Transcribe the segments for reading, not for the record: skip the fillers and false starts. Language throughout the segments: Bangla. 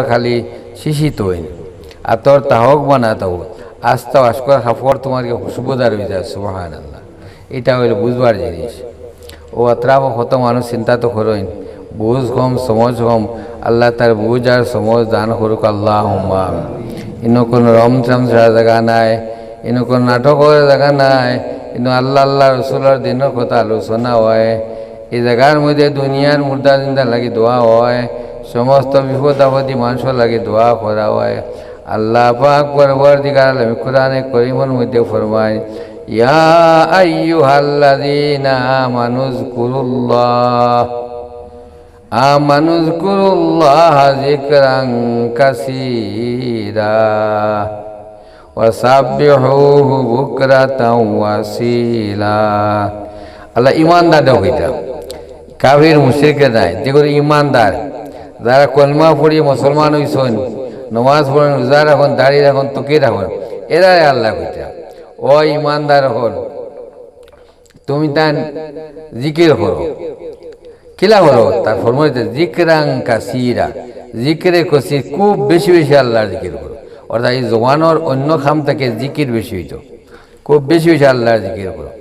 খালি শিশিত হইন আর তোর তাহক বানাতাও আস্তা আসকর হাফর তোমাকে খুশবুদার হয়ে যায় সুবহানাল্লাহ। এটা হইল বুঝবার জিনিস। ও আত্রাব কত মানুষ চিন্তা তো করইন, বুঝ কম সমঝ কম, আল্লাহ তার বুঝ আর সমঝ দান করুক আল্লাহ। ইনো কোনো রমচম ছাড়া জায়গা নাই, ইনো কোনো নাটকের জায়গা নাই, ইনো আল্লাহ আল্লাহ রসুলের দিনের কথা আলোচনা হয়। এই জায়গার মধ্যে দুনিয়ার মুর্দা জিন্দা লাগি দোয়া হয়, সমস্ত বিপদ আপদী মানুষের লাগি দোয়া করা হয়। আল্লাহ পাক পরবর্তীকার আলমী কোরআনে করিমের মধ্যে ফরমায়, ইয়া আইয়ুহাল্লাযীনা আমানুযকুরুল্লাহ যিকরান কাসীরা ওয়াসাব্বিহুহু বুকরাতাও ওয়াসীলা। আল্লাহ ইমানদার হইতা, কাফির মুশরিক নাই, যেগুলো ইমানদার যারা কলমা পড়ি মুসলমান হইছেন, নমাজ পড়েন, রোজা রাখুন, দাড়ি রাখুন, তুকি রাখুন, এরাই আল্লাহ কইতা ও ইমানদার হল তুমি তার জিকির করো। কিলা করো? তার ফরমাইতে জিকরাং কাসীরা, জিকিরে কসির খুব বেশি বেশি আল্লাহর জিকির করো। অর্থাৎ এই জওয়ানোর অন্য খাম থেকে জিকির বেশি হইত, খুব বেশি বেশি আল্লাহর জিকির করো।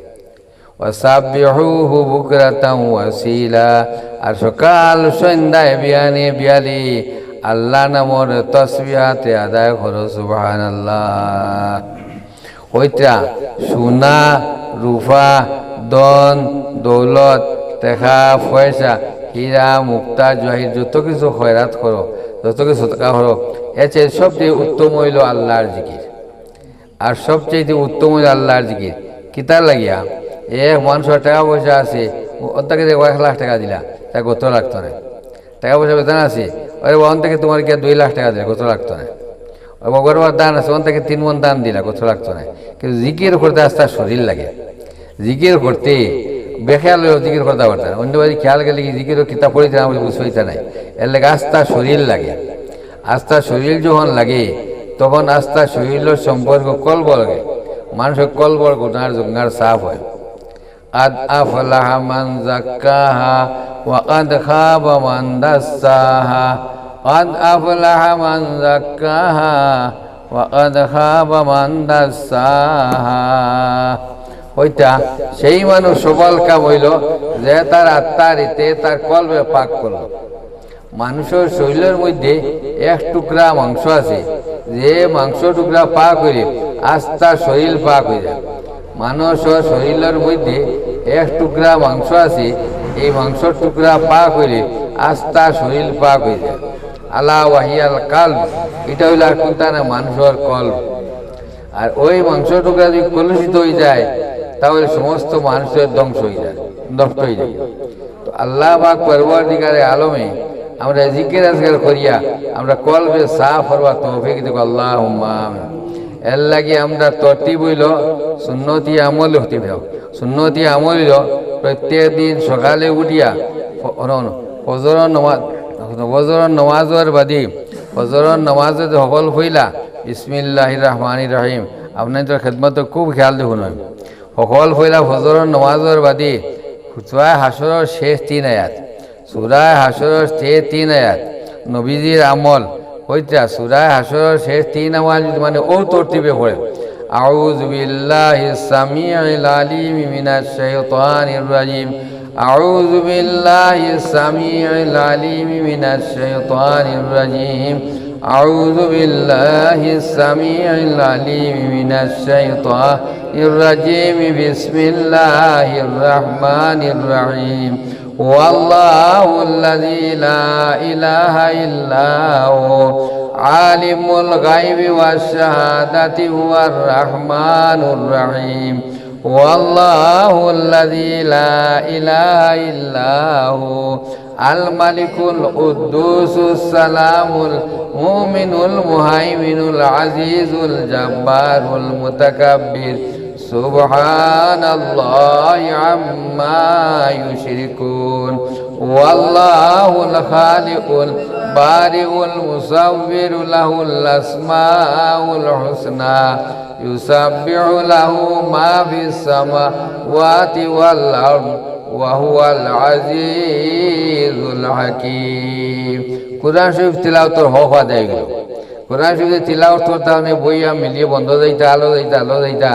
ওয়াসাব্বিহুহু বুকরাতাও ওয়াসীলা, আর সকাল সন্ধ্যায় বিয়ানে বিয়ালি আল্লাহ নামর তসবিহাতে আদায় করো সুবহানাল্লাহ। ওইটা সোনা রূপা ধন দৌলত টেকা পয়সা হীরা মুক্তা জহির যত কিছু খয়রাত করো, যত কিছু টাকা করো, এর চেয়ে সবচেয়ে উত্তম হইল আল্লাহর জিকির। আর সবচেয়ে উত্তম হইল আল্লাহর জিকির। কিতার লাগিয়া এক মানুষের টাকা পয়সা আছে, ওটাকে 1 লাখ টাকা দিলা, তা গত লাগতো না। টাকা পয়সা বেতন আছে, ওরে ওখান থেকে তোমার গিয়ে 2 লাখ টাকা দিলা, গত লাগতো না। গরবার দান আছে, ওখান থেকে 3 মণ দান দিলা, গত লাগতো না। কিন্তু জিকির করতে আস্তে শরীর লাগে, জিকির করতে বেখেয়াল জিকির করতে পারতেন। অন্য বাড়ি খেয়াল গেলে কি জিকির কিতাব পড়িতে না বলে বুঝতে নাই। এর লাগে আস্থা শরীর লাগে। আস্থা শরীর যখন লাগে তখন আস্থা শরীরের সম্পর্ক কলব লাগে, মানুষের কলবর গুনার জঙ্গার সাফ হয়। قد أفلح من زكاها وقد خاب من دساها قد أفلح من زكاها وقد خاب من دساها। ওইটা সেই মানুষ সবল কাম হইল যে তার আত্মারিতে তার কলবে পাক করল। মানুষের শরীরের মধ্যে এক টুকরা মাংস আছে, যে মাংস টুকরা পাক হইলে আস্থা শরীর পাক হয়ে যায়। মানুষের শরীরের মধ্যে এক টুকরা মাংস আছে, এই মাংসর টুকরা পাক হইলে আস্থা শরীর পাক হয়ে যায়। আলা ওয়াহিয়াল কালব, এটা হইল আর কোনটা না, মানুষের কলব। আর ওই মাংস টুকরা যদি কলুষিত হয়ে যায় তাহলে সমস্ত মানুষের ধ্বংস হয়ে যায়, নষ্ট হয়ে যায়। তো আল্লাহ পাক পরবর্তীকারে আলমে আমরা জিকির আজকার করিয়া আমরা কলবে সাফ হওয়ার তৌফিক দেব আল্লাহুম্মা আমিন। এর লাগি আমরা তরতিব হইল সুন্নতি আমল হতে হবে। সুন্নতি আমল হইল প্রত্যেক দিন সকালে উঠিয়া ফজরের নমাজের বাদে ফজরের নমাজে সকল হইলা বিসমিল্লাহির রহমানির রহিম। আপনাদের খেদমত খুব খেয়াল দেখুন, সকল হইলা ফজরের নমাজের বাদে সূরা হাসরের শেষ 3 আয়াত, সূরা হাসরের শেষ 3 আয়াত নবীজির আমল হইতা। সূরা হাসরের শেষ 3 আয়াত মানে ও তরতিবে পড়ে, আউযু বিল্লাহিস সামিউল আলিম মিনাশ শাইতানির রাজিম, আউযু বিল্লাহিস সামিউল আলিম মিনাশ শাইতানির রাজিম, আউযু বিল্লাহিস সামিউল আলিম মিনাশ শাইতানির রাজিম, বিসমিল্লাহির রহমানির রহিম, ওয়াল্লাহুল্লাযী লা ইলাহা ইল্লা হু আলিমুল গায়বি ওয়াশ শাহাদাতি হুয়ার রহমানুর রহিম, ওয়াল্লাহুল্লাযী লা ইলাহা ইল্লা হু আল মালিকুল কুদ্দুসুস সালামুল মুমিনুল মুহাইমিনুল আজিজুল জাব্বারুল মুতাকাব্বির, সুবহানাল্লাহি আম্মা ইউশরিকুন, ওয়াল্লাহুল খালিকুল বারিউল মুসাওবিরু লাহুল আসমাউল হুসনা, ইউসাব্বিহু লাহু মা ফিস সামাওয়াতি ওয়াল আরদ ওয়া হুয়াল আজিজুল হাকীম। কোরআন শরীফ তিলাওয়াতর হক আদায় গেল। কোরআন শরীফে তিলাওয়াত করতে মানে বইয়া মিলিয়ে বন্ধ যাইতা আলো যাইতা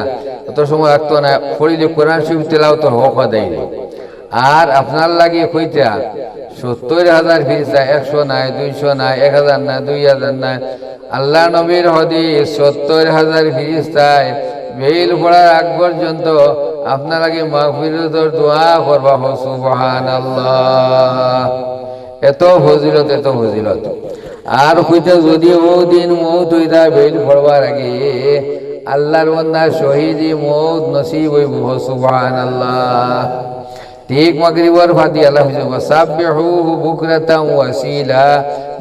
অত সময় রাখতো না, পড়িলে কোরআন শরীফ তিলাওয়াতর হক আদায় গেল। আর আপনার লাগে কইতা 70,000 ফিরিস্তা, 100 নাই, 200 নাই, 1000 নাই, 2000 নাই, আল্লাহ নবীর হাদিস 70,000 ফিরিস্তায় বেল পড়ার আগ পর্যন্ত আপনার লাগে মাগফিরাতের দোয়া করবা। সুবহানাল্লাহ। এত ফজিলত, এত ফজিলত। আর কইতে যদি ও দিন মৌত হইতা বেল পড়বার আগে আল্লাহর বান্দা শহীদি মৌত নসিব হইব। সুবহানাল্লাহ। ঠিক মাগরিবের ফাদি আল্লাহ সাব্বিহুহু বুকরাতাম ওয়া আসীলা,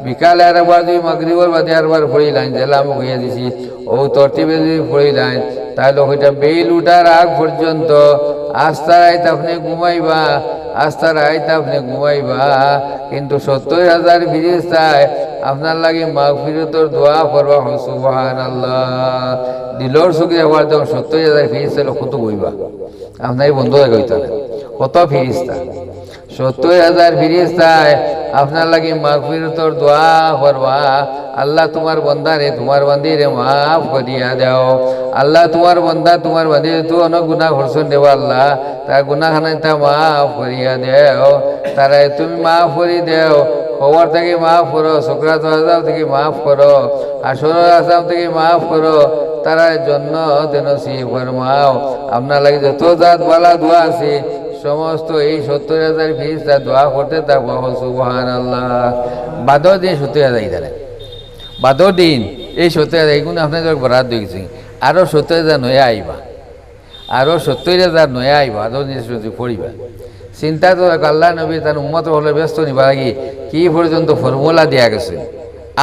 বিকালে আরবার দুই মাগরিবের বাদে আরবার পড়িলাম, জেলাম হইয়া দিছি ও তরতিবে যদি পড়িলাম, তাহলে ওইটা বেল উঠার আগ পর্যন্ত আস্তার আইতে আপনি ঘুমাইবা, আস্তার আইতে আপনি ঘুমাইবা। কিন্তু 70,000 ফিরিস্তায় আপনার লাগে মাগফিরাতের দোয়া করবা। সুবহানাল্লাহ। দিলর সুখে হওয়ার তখন 70,000 ফিরিস্তা কত বইবা, আপনার বন্ধ হয়ে গইতে কত ফিরিস্তা। 70,000 ফিরিস্তায় আপনার লাগে মাগফিরাতের দোয়া করবা। আল্লাহ তোমার বন্দারে, তোমার বান্দিরে মাফ করিয়া দাও। আল্লাহ তোমার বন্দা, তোমার বান্দিরে তো অনেক গুনাহ করছেন দেব, আল্লাহ তার গুনাহখানাটা মাফ করিয়া দেও, তারা তুমি মাফ করি দেও। খবর থেকে মাফ করো, শুকরাত আযাব থেকে মাফ করো, হাসরের আযাব থেকে মাফ করো, তারা জন্য নসিব ফরমাও। আপনার লাগে যত জাত বালা দোয়া আছে সমস্ত এই 70,000 ফিরিস্তা দোয়া করতে থাকবো। সুবহানাল্লাহ। বাদর দিন 70,000 ইধারে, বাদর দিন এই 70,000 এইগুলো আপনাদের বরাদ দিয়ে গেছি। আরও 70,000 নয়া আইবা, আরও 70,000 নয়া আইবা, বাদর দিন পড়িবা। চিন্তা তো আল্লাহ নবী তার উম্মত হলে ব্যস্ত নিবা লাগি কি পর্যন্ত ফর্মুলা দেওয়া গেছে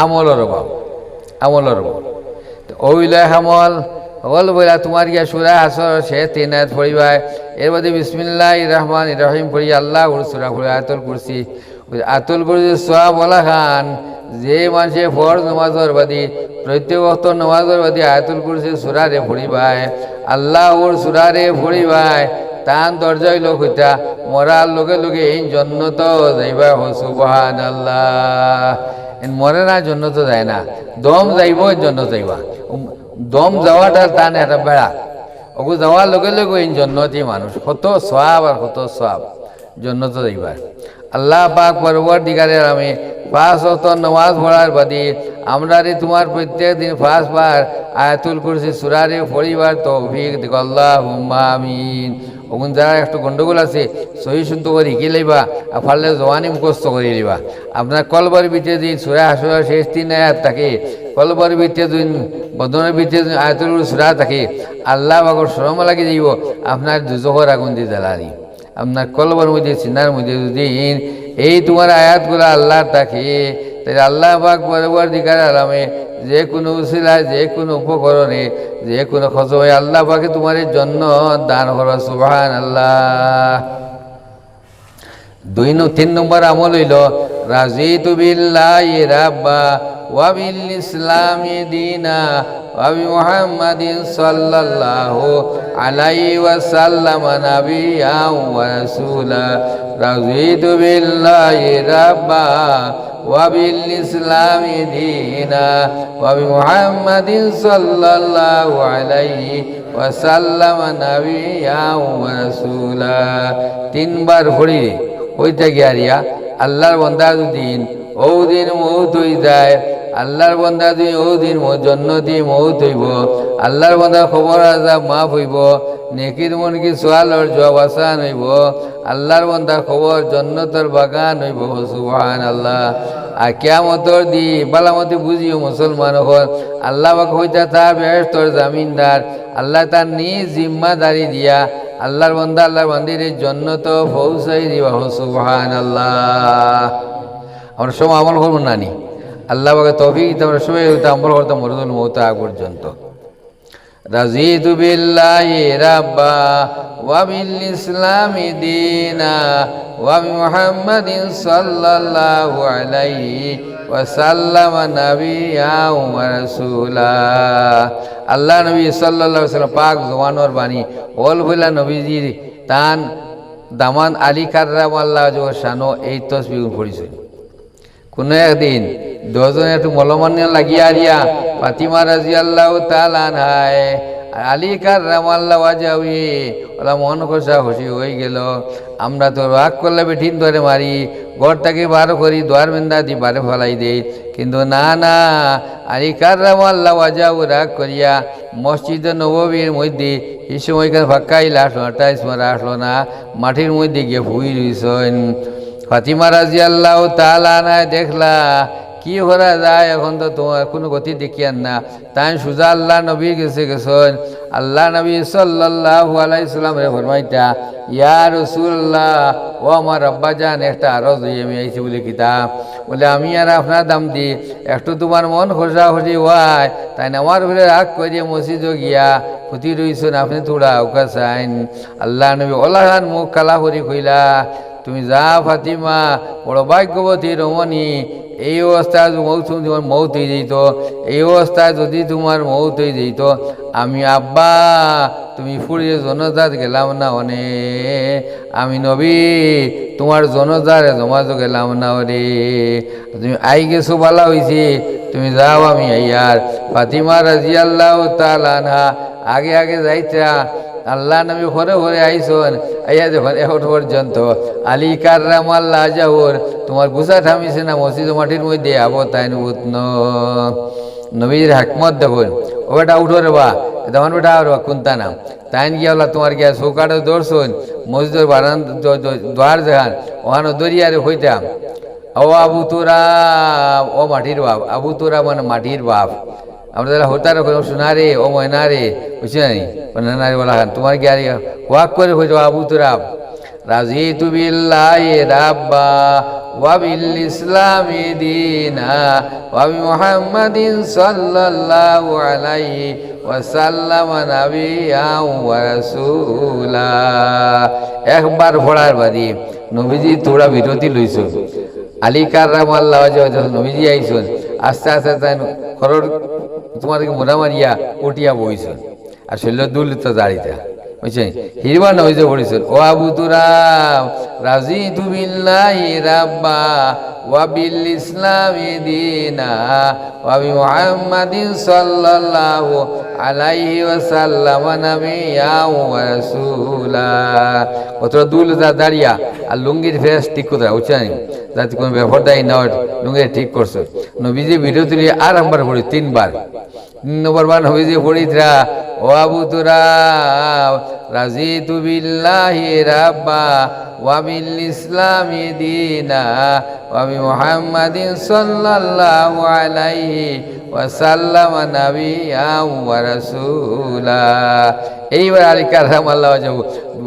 আমলের অভাব, আমলের অভাব। ওইলা আমল হল বইলা তোমার গিয়া সুরা আসর সে 3 আয়াত পড়িবা। এর মধ্যে বিসমিল্লাহির রহমানির রহিম পড়ি আল্লাহ সুরা পড়ি আয়াতুল কুরসি। আয়াতুল কুরসি সওয়াব ওয়ালা খান যে মানুষে ফরজ নামাজের বাদী, প্রত্যেক ওয়াক্ত নামাজের বাদী আয়াতুল কুরসি সুরারে পড়িবাই, আল্লাহর সুরারে পড়িবাই, তান দরজায় লোক হইতা মরার লগে লগে এই জন্নত যাইবা। সুবহানাল্লাহ। মরে না জন্নত যায় না, দম যাইব জন্নত যাইবা। দম যাওয়াটা টান একটা বেড়া, ওগু যাওয়ার লগে লগে এই জন্নতি মানুষ কত সওয়াব আর কত সওয়াব জন্নত যাইবার। আল্লাহ পাক পরবর্তীকারের আমি 5 ওয়াক্ত নামাজ পড়ার বাদী আমরা তোমার প্রত্যেক দিন 5 বার আয়াতুল কুরসি সূরারে পড়িবার তৌফিক দিক। আল্লাহুম্মা আমিন। ওগুন যারা একটু গন্ডগোল আছে সহি শুদ্ধ করে শিখি লইবা, আর পারলে জওয়ানি মুখস্থ করে লইবা। আপনার কলবার ভিতরে দিন সূরা আসরের শেষ 3 আয়াত থাকে, কলবার ভিতরে দিন বদনের ভিতরে আয়াতুল কুরসি সূরা থাকে, আল্লাহ পাকের শরম লাগি যাইব আপনার দুজখের আগুন দিয়ে জ্বালানি। আপনার কলবার মধ্যে সিনার মধ্যে যদি এই তোমার আয়াতগুলো আল্লাহর থাকে, তাহলে আল্লাহ পাক পরবর্তীকার আলামে যে কোনো উসিলায়, যে কোনো উপকরণে, যে কোনো খজমে আল্লাহ পাকে তোমার জন্য দান করবা। সুবহানাল্লাহ। 3 নম্বর আমল হইল রাজিতু বিল্লাহি রাব্বা ওয়া বিল ইসলামি দীনা ওয়া বি মুহাম্মাদিন সাল্লাল্লাহু আলাইহি ওয়া সাল্লাম নাবিয়্যান ওয়া রাসূলা। রাজিতু বিল্লাহি রাব্বা ওয়া বিল ইসলামি দীনা ওয়া বি মুহাম্মাদিন সাল্লাল্লাহু আলাইহি ওয়া সাল্লাম নাবিয়্যান ওয়া রাসূলা। 3 বার পড়ি ওইটা গিয়ারিয়া আল্লাহর বন্দা দিন ও দিন মৌত হয়ে যায়, আল্লাহর বন্দা দিন ও দিন জন্নতি মৌত হইব, আল্লাহর বন্দা খবর আযাব মাফ হইব, নেকির মনকি সোয়ালর জবাব আসান হইব, আল্লাহর বন্দা খবর জন্নতর বাগান হইব। সুবহানাল্লাহ। আর কিয়ামতর দি বালামতি বুঝিও মুসলমান হল আল্লাহ পাক হইতা তার বেহেশতর জামিনদার, আল্লাহ তার নিজ জিম্মাদারি দিয়া আল্লাহর বন্দা আল্লাহর বান্দির জন্নত পৌঁছাই দিবা। সুবহানাল্লাহ। আমরা সব আমল করবো নানি, আল্লাহ পাকে তৌফিক দিতে আমরা সবাই আমল করতাম মরদুল মৌত আগ পর্যন্ত। রাজিতু বিল্লাহি রাব্বা ওয়া বিল ইসলামি দীনা ওয়া বি মুহাম্মাদিন সাল্লাল্লাহু আলাইহি ওয়া সাল্লাম নাবিয়্যান ওয়া রাসূলা। আল্লাহ নবী সাল্লাল্লাহু আলাইহি ওয়াসাল্লাম পাক জওয়ানোর বাণী ওল বইলা নবীজির তান দামান আলী কাররামাল্লাহু শানো এই তসবিহ পড়িছেন। কোনো একদিন দুজনে একটু মলমান্য লাগিয়া আরিয়া ফাতিমা রাদিয়াল্লাহু তাআলা আনহায় আলী কাররামাল্লাহু ওয়াজহাহু ওলা মন খোসা খুশি হয়ে গেল। আমরা তো রাগ করলে বেঠিন ধরে মারি, ঘর থেকে বার করি, দোয়ার বেন্দা দি বারে ফেলাই দেই, কিন্তু না না, আলী কাররামাল্লাহু ওয়াজহাহু রাগ করিয়া মসজিদ নববীর মধ্যে এই সময়কার ফাঁকাইল আসলো না, টাইস মারা আসলো না, মাটির মধ্যে গিয়ে ভুই রইছেন। ফাতিমা রাদিয়াল্লাহু তাআলা আনহা দেখলা কি করা যায়, এখন তো তোমার কোনো গতি দেখিয়ান না। তাই সুজা আল্লাহ নবী গেছেন। আল্লাহ নবী সাল্লাল্লাহু আলাইহি সাল্লাম রে ফরমাইতা, ইয়া রাসূলুল্লাহ, ও আমার আব্বাজান, একটা আরজ হয়ে আমি আইছি বলে কিতাব বলে, আমি আর আপনার দাম দি একটু তোমার মন খোঁজাখুঁজি হওয়ায় তাই না আমার ঘরে রাগ করিয়ে মসজিদ গিয়া ফুটি রইছেন, আপনি থোড়া ওকা চাইন। আল্লাহ নবী ওলাহান মুখ কালা করি কইলা, তুমি যা ফাতিমা, বড় ভাগ্যবতী রমণী, এই অবস্থায় তোমার মৌত হয়ে যেত, এই অবস্থায় যদি তোমার মৌত হয়ে যেত, আমি আব্বা তুমি ফুরিয়ে জনজাত গেলাম না অনে, আমি নবী তোমার জনজারে জমাজ গেলাম না ওরে, তুমি আই গেছো বালা হয়েছে, তুমি যাও আমি আইয়ার। ফাতিমা রাদিয়াল্লাহু তাআলা আনহা আগে আগে যাইতা, আল্লাহ নবী ঘরে ঘরে আইসন, আইয়া যখন এখন পর্যন্ত আলী কাররামাল্লাহু ওয়াজহাহু তোমার গুছা থামিছে না, মসজিদ মাটির মধ্যে আবো তাই উৎন। নবীর হাকমত দেখুন, ও বেটা উঠো রে বা, তেমন বেটা আর কোনটা নাম তাইন গিয়া হলা তোমার গিয়া চৌকাটে দৌড়ছুন, মসজিদের বারান দ্বার যেখান ওখানে দরিয়ারে হইতাম, ও আবু তোরা, ও মাটির বাপ, আবু তোরা মানে মাটির বাপ, আমরা তাহলে হতার শোনা রে, ও ময়না রে, বুঝছি না নারী বলা খান তোমার কি আর ওয়াক করে হইতো আবু তোরা, রাজিতু বিল্লাহি রাব্বা ওয়া বিল ইসলামি দীনা ওয়া বি মুহাম্মাদিন সাল্লাল্লাহু আলাইহি ওয়া সাল্লাম নাবিয়্যান ওয়া রাসূলা। একবার পড়ার বাদে নবীজি তোরা বিরতি লইছো, আলী কাররামাল্লাহু ওয়াজহাহু নবীজি আইছেন, আস্তে আস্তে তাই খরর তোমাদেরকে মোড়া মারিয়া উঠিয়া বইছেন, আর শৈল দুলিত দাঁড়িতা বুঝছেন, হিরবা নবীজে পড়েছেন, ও আবু তুরাব রাজিতু বিল্লাহি রাব্বা ওয়া বিল ইসলামি দীনা ওয়া বি মুহাম্মাদিন সাল্লাল্লাহু আলাইহি ওয়া সাল্লাম নাবিয়্যান ওয়া রাসূলা। ওতরা দুলিত দাঁড়িয়া আর লুঙ্গির ফেস ঠিক করে বুঝছেন, যাতে কোনো ব্যাপারটাই না লুঙ্গি ঠিক করছে। নবীজি ভিডিও তুলি আর একবার পড়ি, 3 বার, 3 নম্বর বার নবীজি পড়িতরা, ও আবু তুরাব রাজিতু বিল্লাহি রাব্বা ওয়া বিল ইসলামি দীনা ওয়া বি মুহাম্মাদিন সাল্লাল্লাহু আলাইহি ওয়া সাল্লাম নাবিয়্যান ওয়া রাসূলা। এইবার আলী কাররামাল্লাহু ওয়াজহাহু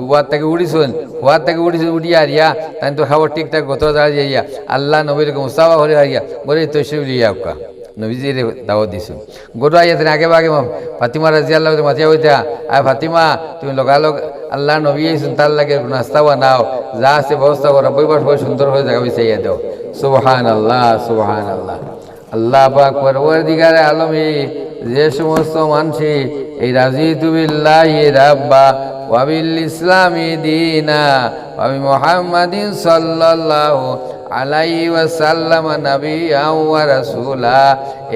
ওয়ার থেকে উঠিছেন, উঠিয়া হারিয়া তাই তো খাবার ঠিকঠাক গত দাঁড়িয়ে যাইয়া আল্লাহ নবীর মুস্তাফা হলে হারিয়া বলে তৈশিব লিয়া আউকা নবীজির দাওয়াত দিছো। গোটা আইয়াতেন আগে বাগে ফাতিমা রাদিয়াল্লাহু তাআলা মাতিয়া হইতা, আর ফাতিমা তুমি লগালগ আল্লাহ নবী আইছেন, তার লাগে নাস্তা বানাও, যা আছে ব্যবস্থা করো, বইবার সবাই সুন্দর হয়ে জায়গা বিছাইয়া দাও। সুবহানাল্লাহ, সুবহানাল্লাহ। আল্লাহ পাক পরওয়ারদিগারে আলমী যে সমস্ত মানুষে এই রাজিতু বিল্লাহি রাব্বা ওয়া বিল ইসলামি দীনা ওয়া বি মুহাম্মাদিন সাল্লাল্লাহু আলাইহি ওয়া সাল্লাম নাবিয়্যান ওয়া রাসূলা,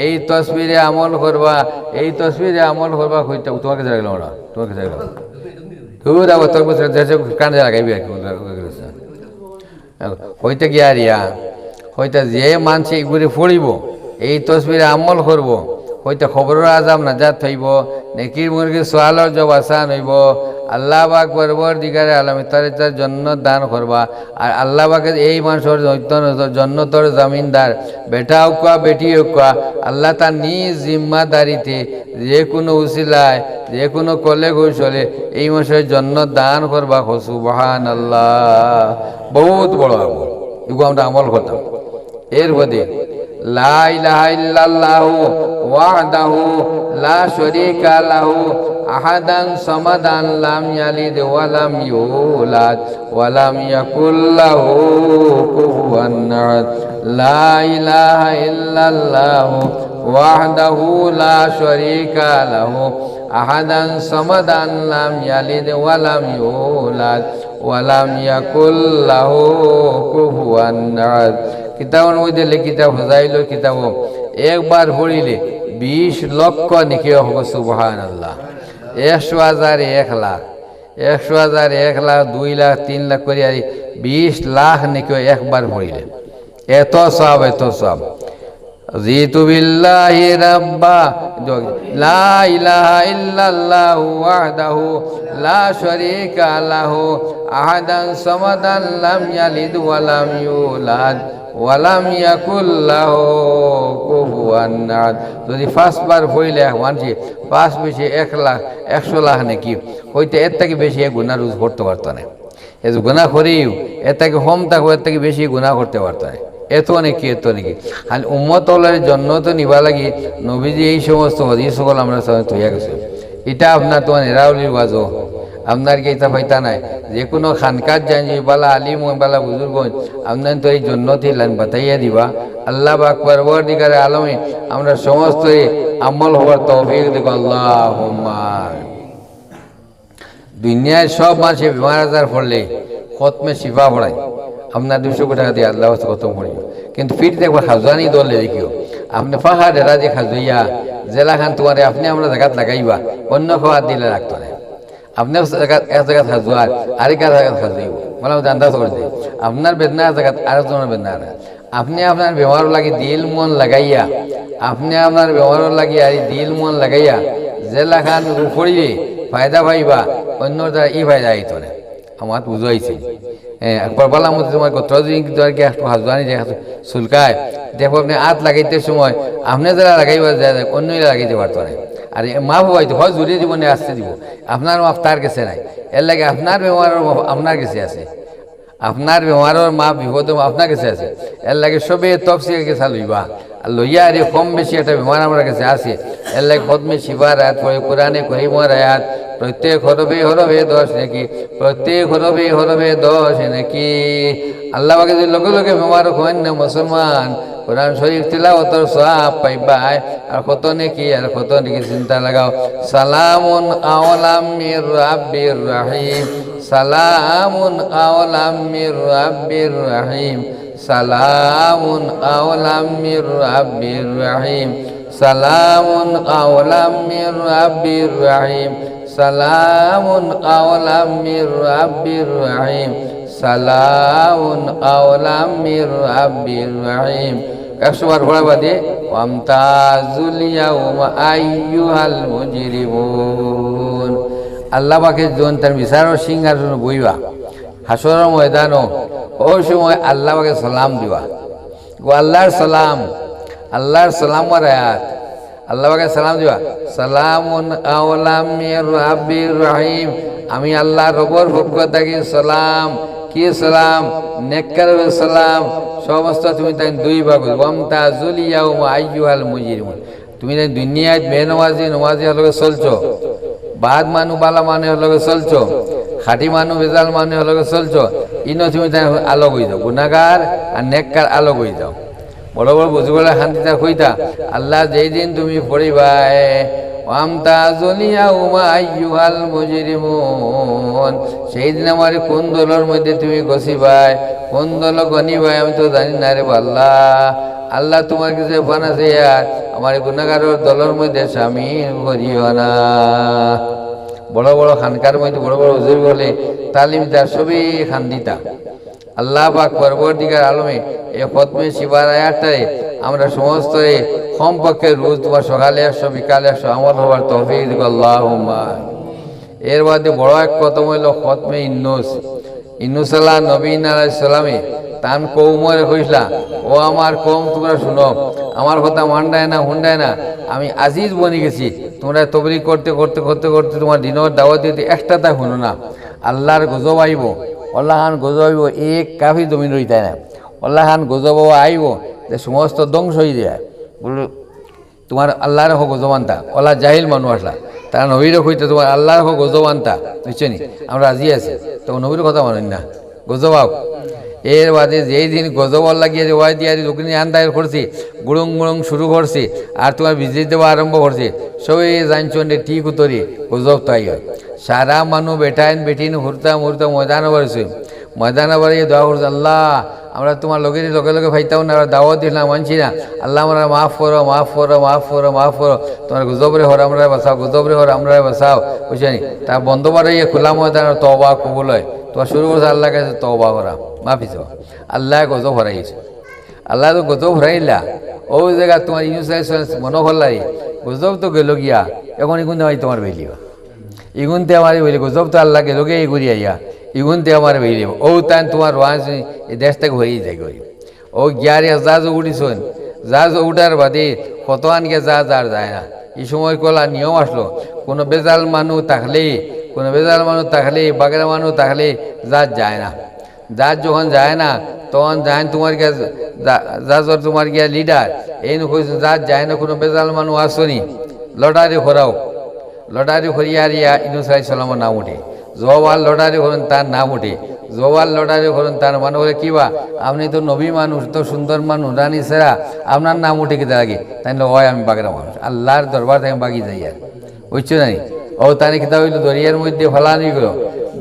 এই তাসবিরে আমল করবা, এই তাসবিরে আমল করবা। কইতা তোমাকে জায়গা না, তোমাকে জায়গা তুই আবার তোর বসে যে কান লাগাইবি হইতে গিয়া রিয়া হইতে যে মানছে ঘুরে পড়িব, এই তসবিরে আমল করব, হইতে খবরের আজাম নাজাত হইব, নেকির মুরগির সোয়ালের জব আসান হইব। আল্লাহ পাক পরওয়ারদিগারে আলম তার জন্য দান করবা, আর আল্লাহ পাকে এই মানুষের জন্য তোর জামিনদার, বেটা হোক বেটি হোক, আল্লাহ তার নিজ জিম্মাদারিতে যে কোনো উসিলায় যে কোনো কলে কৌশলে এই মানুষের জন্য দান করবা। সুবহানাল্লাহ, বহুত বড় আমল, এগুলো আমরা আমল করতাম। এর বাদে লা ইলাহা ইল্লাল্লাহু ওয়াহদাহু লা শারীকা লাহু আহাদান সামাদান লাম ইয়ালিদ ওয়া লাম ইউলাদ ওয়া লাম ইয়াকুল লাহু কুফুয়ান আহাদ। লা ইলাহা ইল্লাল্লাহু ওয়াহদাহু লা শারীকা লাহু আহাদান সামাদান লাম ইয়ালিদ ওয়া লাম ইউলাদ ওয়া লাম ইয়াকুল লাহু কুফুয়ান আহাদ। কিতাবের মধ্যে লিখিত ফজাইল কিতাব একবার পড়িলে 20 লক্ষ নেকি হবে সুবহানাল্লাহ। 100,000 1 লাখ, 100,000 1 লাখ 2 লাখ 3 লাখ করে আর 20 লাখ নেকি একবার পড়িলে এত সব এত সব। জিতু বিল্লাহি রাব্বা লা ইলাহা ইল্লাল্লাহু ওয়াহদাহু লা শারীকা লাহু আহাদান সামাদান লাম ইয়ালিদ ওয়া লাম ইউলাদ ওয়া লাম ইয়াকুল লাহু কুফুয়ান আহাদ। যদি 5 বার পড়লে মানছি 5 বেশি 1 লাখ 100 লাখ নাকি হইতে এর থেকে বেশি গুনাহ রোজ করতে পারতো না। এই গুনাহ করেও এর থেকে কম থাকো এর থেকে বেশি গুনাহ করতে পারতো না। এত নাকি খালি উম্মতলের জন্য তো নিবা লাগি নবীজি এই সমস্ত হদিস সকল আমরা সবাই তৈয়া গেছে। এটা আপনার তোমার এরাউলির ওয়াজও আপনার কি এটা পাইতা নাই। যে কোনো খানকার যান যে বালা আলিম বালা বুজুর্গ আপনার তো এই জন্নতি লাইন বাতাইয়া দিবা। আল্লাহ পাক পরবর্তীকার আলমে আমরা সমস্ত আমল হওয়ার তৌফিক দেখো আল্লাহুম্মা। দুনিয়ায় সব মানুষে বিমার আজার পড়লে খতমে শিফা পড়ায় আপনার 200 কোটি টাকা দিয়ে আল্লাহ কত পড়ি। কিন্তু ফির দেখবো খাজুয়ানি দলে দেখিও আপনি ফাঁকা ডেরা দিয়ে খাজুইয়া জেলা খান তোমার আপনি আমরা জায়গাত লাগাইবা অন্য খাওয়ার দিলে রাখতো না। আপনি এক জায়গাত খাজুয়ার আরেক জায়গাত খাজুইব বলে আন্দাজ করে দিই আপনার বেদনার জায়গাত আরেকজনের বেদনা। আপনি আপনার ব্যবহার লাগি দিল মন লাগাইয়া আপনি আপনার ব্যবহার লাগি আর দিল মন লাগাইয়া জেলা খান পড়িলে ফায়দা পাইবা অন্যর দ্বারা ই ফায়দা আইতো না। আমার বুঝাইছে একবার বললাম তোমার গোত্রকে একটু হাজবানি যে চুলকায় দেখো আপনি হাত লাগাইতে সময় আপনি যারা লাগাইবা অন্যরা লাগাইতে পারতো না। আর মা বাবাইতো হয় জুড়িয়ে দিব না আসতে দিব আপনার মাপ তার কাছে নাই। এর লাগে আপনার ব্যবহারের আপনার কাছে আছে, আপনার ব্যবহারের মাপ বিপদ আপনার কাছে আছে। এর লাগে সবে তফসিল কেসা লইবা আর লইয়া আর কম বেশি একটা ব্যবহার আমার কাছে আছে। এর লাগে খতমে শিবার আয়াত পড়ে কোরআনে করিমের আয়াত প্রত্যেক হরবে হরবে 10 নাকি প্রত্যেক হরবে হরবে 10 নাকি। আল্লাহ পাকে যদি লগে লগে মোবারক হন না মুসলমান কোরআন শরীফ তিলাওয়াতের সওয়াব পাইবাই আর কত নাকি আর কত নাকি চিন্তা লাগাও। সালামুন আওলাম মির রাব্বির রহিম সালামুন আওলাম মির রাব্বির রহিম সালামুন আওলাম মির রাব্বির রহিম সালামুন আওলাম মির রাব্বির রহিম সালামুন আওলাম মির রাব্বির রহিম সালামুন আওলাম মির রাব্বির রহিম। 100 বার পড়া বাদে ওয়ামতাজুল ইয়াউমা আইয়ুহাল মুজরিমুন। আল্লাহ পাকে যখন তার বিচারের সিংহাসন বইবা হাসরের ময়দানও ওই সময় আল্লাহ পাকে সালাম দিবা গো আল্লাহর সালাম আল্লাহর সালামের আয়াত আল্লাহ পাকে সালাম দিবা সালামুন আওলাম মির রাব্বির রহিম। আমি আল্লাহ রব্বুর পক্ষ থেকে সালাম কি সালাম নেককার সালাম সমস্ত তুমি তাই 2 ভাগ ওয়ামতাজুল ইয়াউমা আইয়ুহাল মুজরিমুন। তুমি দুনিয়ায় বেনমাজি নমাজি হলগে চলছো বাদ মানু বালা মানে হলগে চলছো খাটি মানু বেজাল মানে হলগে চলছো ইনো তুমি তাই আলোক হয়ে যাও গুনাহগার আর নেককার আলোক হয়ে যাও। বড় বড় বুঝবলা শান্তিটা কইতা আল্লাহ যেই দিন তুমি পড়িবা ওয়ামতাজুল ইয়াউমা আইয়ুহাল মুজরিমুন সেই দিন আমার কোন দলের মধ্যে তুমি গছিবাই কোন দল গনিবাই আমি তো জানি না রে আল্লাহ। আল্লাহ তোমার কাছে বানাছে আর আমার গুনাহগারের দলের মধ্যে শামিল করিও না। বড় বড় খানকার মধ্যে বড় বড় হুজুর বলে তালিম তার সবই খান্দিতা। আল্লাহ পাক পরবর্তীকার আলমে এই খতমে শিবার আয়াতটারে আমরা সমস্ত কমপক্ষে রোজ তোমার সকালে 100 বিকালে 100 আমল হওয়ার তৌফিক দিও আল্লাহুম্মা। এর বাদে বড় এক খতম হইল খতমে ইউনূস আলাইহিস নবীন আলাইহিস সালামে তান কওমরে কইলা ও আমার কওম তোমরা শুনো আমার কথা মানডায় না হুন্ডায় না আমি আজিজ বনি গেছি। তোমরা তবলিগ করতে করতে করতে করতে তোমার দিনের দাওয়াত দিতে একটা তা শুনো না আল্লাহর গজব আইব আল্লাহ খান গজব আইব এক কাফি জমিন রইতায় না আল্লাহ খান গজব আইব যে সমস্ত ধ্বংস হয়ে যায় বলে তোমার আল্লাহর হোক গজবান্তা ওলা জাহিল মানুষ আসলা তারা নবীর হইতে তোমার আল্লাহর হোক গজবান্তা বুঝছো নি আমরা রাজি আছি তখন নবীর কথা মানেন না গজবাও। এর বাদে যেই দিন গজবর লাগিয়ে ওয়াই দিয়ে দক্ষিণী আন্দায় করছি গুড়ুং গুড়ুং শুরু করছি আর তোমার বিজলি দেওয়া আরম্ভ করছি সবাই জানছো ঠিক উত্তরি গজব তাই হয়। সারা মানুষ বেটাইন বেটিন হুরতাম হুরতাম ময়দানে বাড়ছে ময়দানে বাড়িয়ে দোয়া করছে আল্লাহ আমরা তোমার লগে লগে ভাইতাম না, আমরা দাওয়াত দিলাম মানছি না। আল্লাহ আমরা মাফ করো, মাফ করো, মাফ করো, মাফ করো, তোমার গুজবরে হর আমরা বাঁচাও, গুজবরে হর আমরা বাঁচাও, বুঝছেনি? তা বন্ধ বারে খোলা ময়দান তওবা কবুল হয়। তোমার শুরু করছে আল্লাহ কাছে তওবা করা, মাফি চাও। আল্লাহ গজব হরাইছে, আল্লাহ তো গজব হরাইলা। ও জায়গা তোমার ইউনুস মনে করলাই গজব তো গেল গিয়া, এখন ইগুন দেওয়াই তোমার বেলিবা, ইগুনতে আমার বেলি গজব তো আল্লাহ গেল গিয়ে এই ঘুরিয়া ইয়া, ইগুনতে আমার বেলিব। ও তাই তোমার রোয়াজ এই দেশ থেকে হয়েই যায় গই। ও গিয়ারে জাহাজ উঠিছন, জাহাজ উঠার বাদে কত আনকে জাহাজ আর যায় না। এই সময় কলা নিয়ম আসলো, কোনো বেজাল মানুষ থাকলে, কোনো বেজাল মানুষ থাকলে, বাগেরা মানুষ থাকলে জাহাজ যায় না। জাহাজ যখন যায় না তখন যায় তোমার গিয়া জাহাজর তোমার গিয়া লিডার এই কইস জাহাজ যায় না, কোনো বেজাল মানুষ আসনি, লটারি খরাও, লটারি খরিয়ার ইয়া ইউনুস আলাইহিস সালামের নাম উঠে। জবাল লটারি করেন তার নাম উঠে, জবাল লটারি করেন তার মানে বলে কিবা আপনি তো নবী মানুষ, তো সুন্দর মানুষ, রানী সেরা, আপনার নাম উঠে কিতা লাগে? তাই হয় আমি বাগেরা মানুষ, আল্লাহর দরবার থেকে বাগি যাই আর, বুঝছো না? ও তার কিতা হইলো দরিয়ার মধ্যে ফেলানি গেল,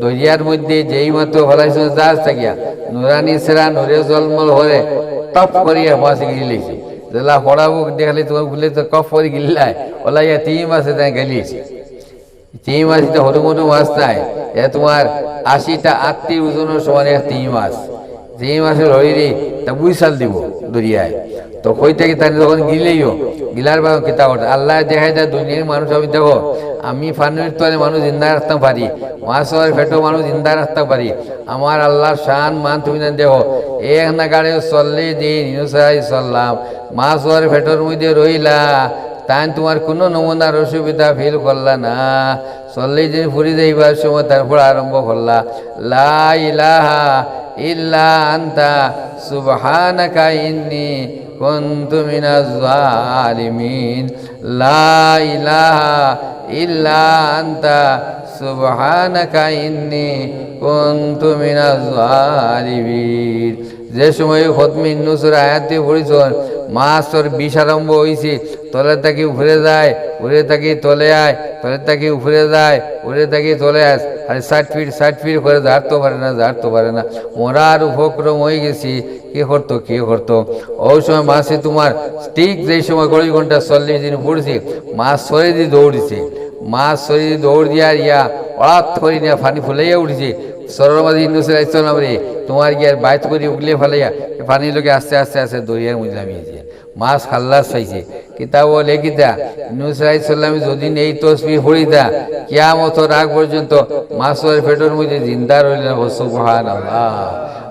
দরিয়ার মধ্যে যেই মাত্র ফেলাইছিল জাহাজ থাকিয়া নুরানি সেরা নরে জলমল হরে টপ করিয়া মাছ গিলিয়েছে। যেলা পড়াবো দেখালে তোমার ভুলে তো কফ করে গিল্লায় ওলা ইয়া 3 মাসে তাই গেলিয়েছে। 3 মাস এটা হরু মরু মাছ নাই, এ তোমার 80টা 8টি ওজনের সমান 3 মাস। 3 মাসের হইরে তা 2 সাল দিব দরিয়ায়। তো কই থেকে তাই যখন গিলেইও গিলার বাবা কিতা করতে আল্লাহ দেখায় যায় দুনিয়ার মানুষ। আমি দেখো আমি ফানুর তলে মানুষ জিন্দা রাখতে পারি, মাছের ফেটো মানুষ জিন্দা রাখতে পারি, আমার আল্লাহর শান মান তুমি না দেখো। এক না গাড়ি 40 দিন ইউনুস আলাইহিস সালাম মাছের ফেটোর মধ্যে রইলা, তাই তোমার কোনো নমুনার অসুবিধা ফিল করলা না। 40 দিন ফুরি যাইবার সময় তারপর আরম্ভ করলা লা ইলাহা ইল্লা আনতা সুবহানাকা ইন্নী কুনতু মিনাজ জালিমিন। লা ইলাহা ইল্লা আনতা সুবহানাকা ইন্নী কুনতু মিনাজ জালিমিন। যে সময় খতমে ইউনূসের আয়াতটি পড়িছন মাছর বিষ আরম্ভ হয়েছে, তলে থাকি উফরে যায়, উড়ে থাকি তলে আয়, তলে থাকি উফরে যায়, উড়ে থাকি তলে আস। আর 60 ফিট করে ঝাড়তে পারে না, ঝাড়তে পারে না, মরার উপক্রম হয়ে গেছি। কে করতো, কে করতো? ওই সময় মাছে তোমার ঠিক যেই সময় 2 ঘন্টা 40 দিন পড়ছে, মাছ সরে দিয়ে দৌড়িছে, মাছ সরে দিয়ে দৌড় দিয়া ইয়া অড়াত করে নিয়ে পানি ফুলাইয়া উঠেছে। সরমাদি ইউনূস আলাইহিস সালাম রে তোমার গিয়ার বাইত করে উগলে ফেলাইয়া পানির লোকে আস্তে আস্তে আস্তে দরিয়ার মধ্যে নামিয়েছে। মাছ খাল্লাস পাইছে। কিতা বলে কিতা ইউনূস আলাইহিস সালাম যদি এই তসবিহ পড়িতা কিয়ামতের আগ পর্যন্ত মাছের পেটের মধ্যে জিন্দা রইলেন। সুবহানাল্লাহ,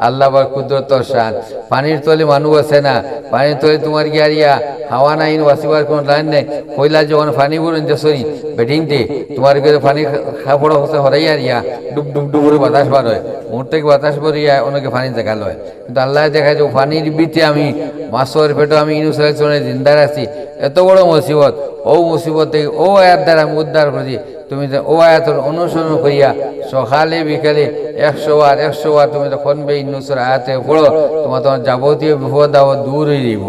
আল্লাহ বার কুদরতর শান। পানির তলে মানুষ আছে না, পানির তলে তোমার গিয়ার ইয়া হাওয়া নাই, বাঁচিবার কোনো লাইন নেই। কইলা যখন পানি বলুন যে সরি বেটিংতে তোমার গিয়ে পানি খাপড়া হচ্ছে হরাইয়ার ইয়া ডুব ডুব ডুব করে বাতাস বার হয়, মুহূর্ত থেকে বাতাস পরিয়া অনেকে পানি দেখাল হয়। কিন্তু আল্লাহ দেখায় যে পানির বিতে আমি মাছের পেটে আমি ইউনূস আলাইহিস সালামের জিন্দা রাখছি। এত বড় মুসিবত, ও মুসিবত থেকে ও আয়াত দ্বারা আমি উদ্ধার করছি। তুমি ও আয়াতের অনুসরণ করিয়া সকালে বিকালে 100 বার তুমি তখন বে ইউনূসের আয়াতে পড়ো, তোমার যাবতীয় বিপদ আপদ দূর হয়ে যাইব।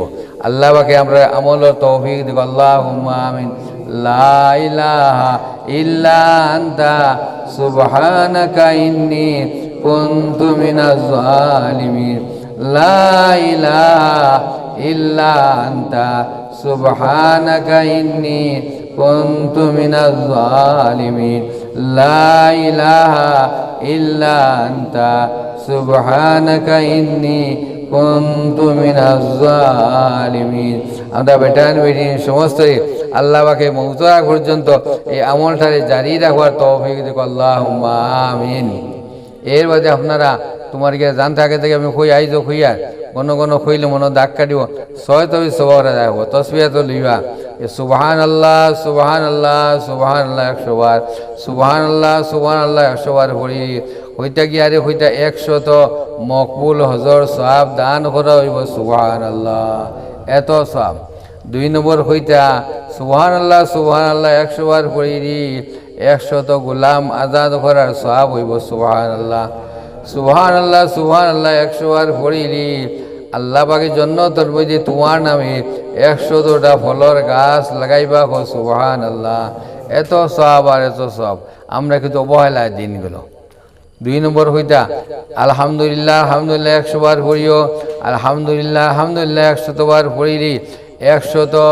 আল্লাহ পাকে আমরা আমলের তৌফিক দিব। আল্লাহুম্মা আমিন। লা ইলাহা ইল্লা আনতা সুবহানাকা ইন্নী কুনতু মিনাজ জালিমিন। লা ইলাহা ইল্লা আনতা সুবহানাকা ইন্নী কুনতু মিনাজ জালিমিন। লা ইলাহা ইল্লা আনতা সুবহানাকা ইন্নী কুনতু মিনাজ জালিমিন। আমরা বেটান বেটিন সমস্ত আল্লাহ পাকে মওতের আগ পর্যন্ত এই আমলটারে জারি রাখবার তৌফিক দিক। আল্লাহুম্মা আমিন। এর বাদে আপনারা তোমার গিয়ে জানতে আগে থেকে আমি কই আইজ খুইয়ার ঘন খুইলে মনে দাগ কাটিব 100 তবে সবারে রাখবো, তসবিহ তো লইবা। সুবহানাল্লাহ সুবহানাল্লাহ সুবহানাল্লাহ 100 বার, সুবহানাল্লাহ সুবহানাল্লাহ 100 বার পড়ি হইতা গিয়ে আরে হইতা 100 তো মকবুল হজর সওয়াব দান করা হইব। সুবহানাল্লাহ এত সওয়াব। 2 নম্বর হইতা সুবহানাল্লাহ সুবহানাল্লাহ 100 বার পড়ি 100 তো গোলাম আজাদ করার সওয়াব হইব। সুবহানাল্লাহ সুবহানাল্লাহ সুবহানাল্লাহ 100 বার পড়িলি আল্লাহ পাকের জান্নাতের মধ্যে তোমার নামে 100টা ফলের গাছ লাগাইবা। সুবহানাল্লাহ এত সওয়াব আর এত সওয়াব। আমরা কিন্তু অবহেলায় দিনগুলো 2 নম্বর হইতা আলহামদুলিল্লাহ আলহামদুলিল্লাহ 100 বার পড়িও, আলহামদুলিল্লাহ আলহামদুলিল্লাহ 100 বার পড়িলি 100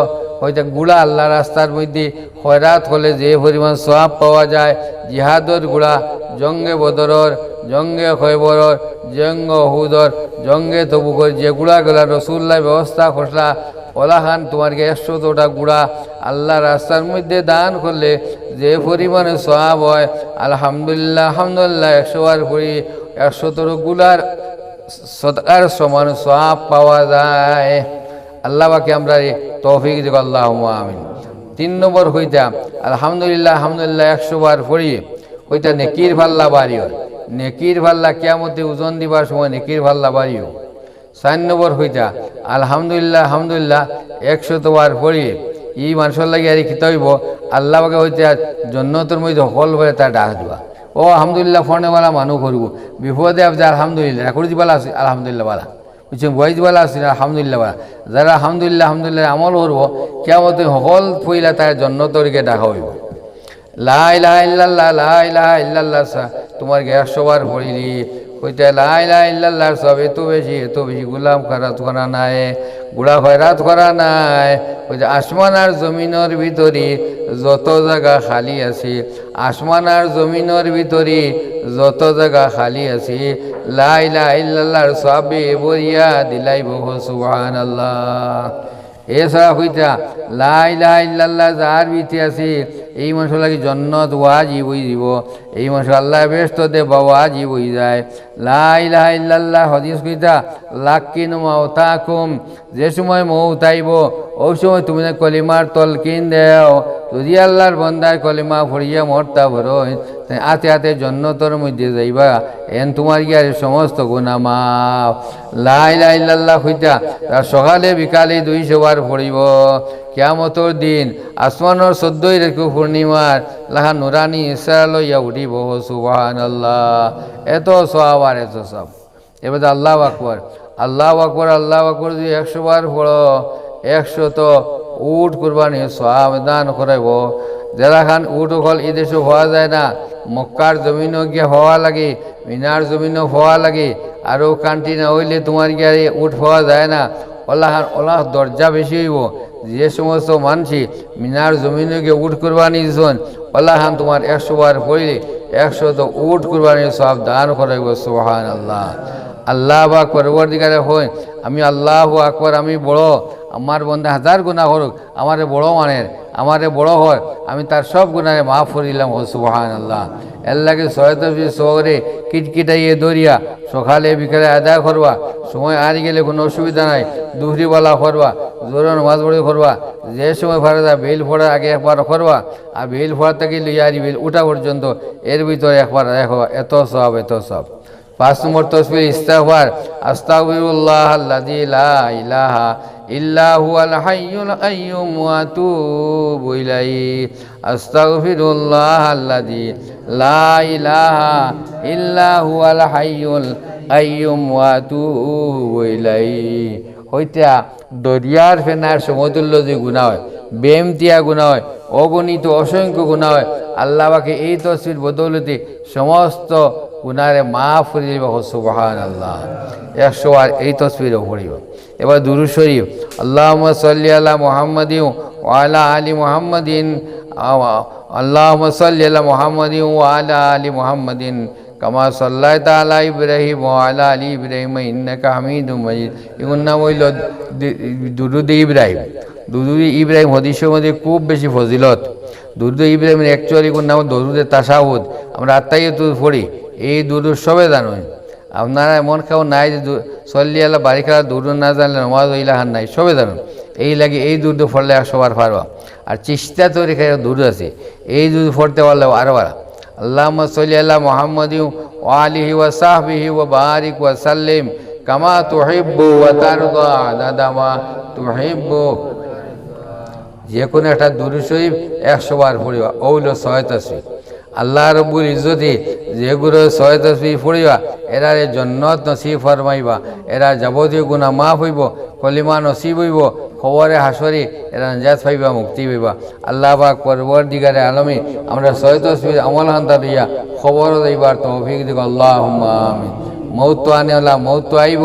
হইতে গুড়া আল্লাহ রাস্তার মধ্যে খয়রাত হলে যে পরিমাণ সওয়াব পাওয়া যায়, জিহাদর গুড়া, জঙ্গে বদরর, জঙ্গে খয়বরর, জঙ্গ হুদর, জঙ্গে তবুকর যে গুড়াগুলা রসুল্লাহ ব্যবস্থা করলা ওলাহান তোমারকে 100টা গুড়া আল্লাহ রাস্তার মধ্যে দান করলে যে পরিমাণে সওয়াব হয়, আলহামদুলিল্লাহ আলহামদুলিল্লাহ 100 বার পড়ি 100 গুলার সদকার সমান সওয়াব পাওয়া যায়। আল্লাহ বাকে আমরা তৌফিক দিক, আল্লাহুম্মা আমিন। 3 নম্বর হইতা আলহামদুলিল্লাহ আলহামদুলিল্লাহ 100 বার পড়ি হইতা নেকির ভাল্লা বাড়িও, নেকির ভাল্লা কিয়ামতে ওজন দিবার সময় নেকির ভাল্লা বাড়িও। 4 নম্বর হইতা আলহামদুলিল্লাহ আলহামদুলিল্লাহ 100 বার পড়ি ই মানুষের লাগে আর কি তৈব আল্লাহ বাকে হইতে জন্নতর মধ্যে হল করে তার ডাক দিবা। ও আলহামদুলিল্লাহ ফোনেওয়ালা মানুষ করব বিপদে আপনি আলহামদুলিল্লাহ করি বালা আছে আলহামদুলিল্লাহ বালা বুঝছেন, বয়স বালা আছে আলহামদুলিল্লাহ বালা, যারা আলহামদুলিল্লাহ আলহামদুলিল্লাহ আমল করব কিয়ামতে হল ফইলা তার জন্নতরকে ডাকা হইব। লা ইলাহা ইল্লাল্লাহ লা ইলাহা ইল্লাল্লাহ তোমার 100 বার পড়িলি হইতে লা ইলাহা ইল্লাল্লাহ সব এত বেশি গুলাম খারাত করা নাই, গুড়া খয়রাত করা নাই। হইতে আসমান আর জমিনের ভিতরে যত জায়গা খালি আছে, আসমান আর জমিনের ভিতরে যত জায়গা খালি আছে লা ইলাহা ইল্লাল্লাহর সবে বরিয়া দিলাইব সুবহানাল্লাহ। এছাড়া হইতা লা ইলাহা ইল্লাল্লাহ যার ভিতরে আছে এই মানুষ লাগে জন্নত ওয়াজিব হয়ে দিব, এই মানুষ আল্লাহ ব্যস্ত দেব ওয়াজিব হয়ে যায়। লা ইলাহা ইল্লাল্লাহ হাদিস কইতা লাকিন মাউতাকুম, যে সময় মৌত আইব ওই সময় তুমি কলিমার তলকিন দেও, যদি আল্লাহর বন্দার কলিমা ফড়িয়া মরতা ভরই আতে আতে জন্নতর মধ্যে যাইবা, এন তোমার গিয়ার সমস্ত গুনাহ মাফ। লা ইলাহা ইল্লাল্লাহ হইতা তার সকালে বিকালে 200 বার পড়িব। কিয়ামতর দিন আসমানের 14 রেখু পূর্ণিমার লাহা নুরানি ইসা লইয়া উঠিব সুবহানাল্লাহ। এত সওয়াব আর এত সব। এবার আল্লাহু আকবার আল্লাহু আকবার আল্লাহু আকবার যদি 100 বার পড়ো 100 তো উট কুরবানি সওয়াব দান করাইব। যারা খান উট হল এই দেশে হওয়া যায় না, মক্কার জমিনও গিয়ে হওয়া লাগে, মিনার জমিনও হওয়া লাগে, আরও কান্ট্রি না হইলে তোমার গিয়ে উট হওয়া যায় না। ওলাহ দরজা বেশি হইব। যে সমস্ত মানুষই মিনার জমিনে গিয়ে উট কুরবানি দিয়েছেন ওলাহান তোমার 100 বার পড়লে 100 তো উট কুরবানির সব দান করাইব সুবহানাল্লাহ। আল্লাহ পাক পরবর্তীকালে হয় আমি আল্লাহু আকবার আমি বড়, আমার বন্ধা 1000 গুনাহ করুক আমারে বড় মানের, আমারে বড় হয় আমি তার সব গুনাহে মাফ করে দিলাম সুবহানাল্লাহ। আল্লাহকে সহায়তা সহরে কিটকিটাইয়ে দরিয়া সকালে বিকালে আদায় করবা, সময় আর গেলে কোনো অসুবিধা নাই, দুহরিওয়ালা করবা, জোর নামাজ পড়ে করবা, যে সময় ফারাদা বেল ফোড়ার আগে একবার করবা, আর বেল ফোড়ার থেকে লইয়া বেল উঠা পর্যন্ত এর ভিতরে একবার দেখো এত সব এত সব। 5 নম্বর তসবিহ ইস্তিগফার আস্তাগফিরুল্লাহ আল্লাযী লা ইলাহা ইল্লা হুয়াল হাইয়ুল কাইয়্যুম ওয়া আতুবু ইলাইহি আস্তাগফিরুল্লাহ আল্লাযী লা ইলাহা ইল্লা হুয়াল হাইয়ুল কাইয়্যুম ওয়া আতুবু ইলাইহি। হইতা দরিয়ার ফেনার সমতুল্য যে গুনাহ হয়, বেমতিয়া গুনাহ হয়, অগণিত অসংখ্য গুনাহ হয়, আল্লাহ পাকে এই তসবির বদৌলতে সমস্ত গুনারে মাফ করে দিব সুবহানাল্লাহ। 100 বার এই তসবিরও পড়িব। এবার দুরূদ শরীফ আল্লাহুম্মা সাল্লি আলা মুহাম্মাদিন ওয়া আলা আলি মুহাম্মাদিন আল্লাহুম্মা সাল্লি আলা মুহাম্মাদিন ওয়া আলা আলি মুহাম্মাদিন কামা সাল্লাইতা আলা ইব্রাহিম ওয়া আলা আলি ইব্রাহিম ইন্নাকা হামিদুম মাজিদ। এগুলোর নাম হইল দুরূদে ইব্রাহিম। দুরূদে ইব্রাহিম হাদিসের মধ্যে খুব বেশি ফজিলত। দুরূদে ইব্রাহিমের অ্যাকচুয়ালি কোন নাম দরুদে তাশাহুদ। আমরা আত্মাহিয়াতুল পড়ি, এই দুরূদ সবে জানেন। আপনারা এমন কেউ নাই যে সল্লি আল্লাহ বারিকার দুরূদ না জানলে নামাজ ইলাহান নাই, সবে জানেন। এই লাগে এই দুরূদ পড়লে 100 বার পারবা। আর চিস্তা তরিকায় দুরূদ আছে, এই দুরূদ পড়তে পারলে আরো বার। আল্লাহুম্মা সাল্লি আলা মুহাম্মাদিন ওয়া আলিহি ওয়া সাহবিহি ওয়া বারিক ওয়া সাল্লিম কামা তুহিব্বু ওয়া তারদা আদাদা মা তুহিব্বু। যে কোনো একটা দুরূদ শরীফ 100 বার পড়িবা, ওইল 6 তসবিহ। আল্লাহ রব্বুল ইজ্জতি যেগুলো ছয় তসবিহ পড়িবা এরারে জন্নত নসিব ফরমাইবা, এরা যাবতীয় গুনাহ মাফ হইব, কলিমা নসিব হইব, খবরে হাসরি এরা নাজাত পাইবা, মুক্তি পাইবা। আল্লাহ পাক পরবর্তীকারে আলমী আমরা ছয় তসবিহ আমল হান্তা লইয়া খবর দিবার তৌফিক দিব। আল্লাহুম্মা আমিন। মৌত তো আনে আল্লাহ, মৌত তো আইব,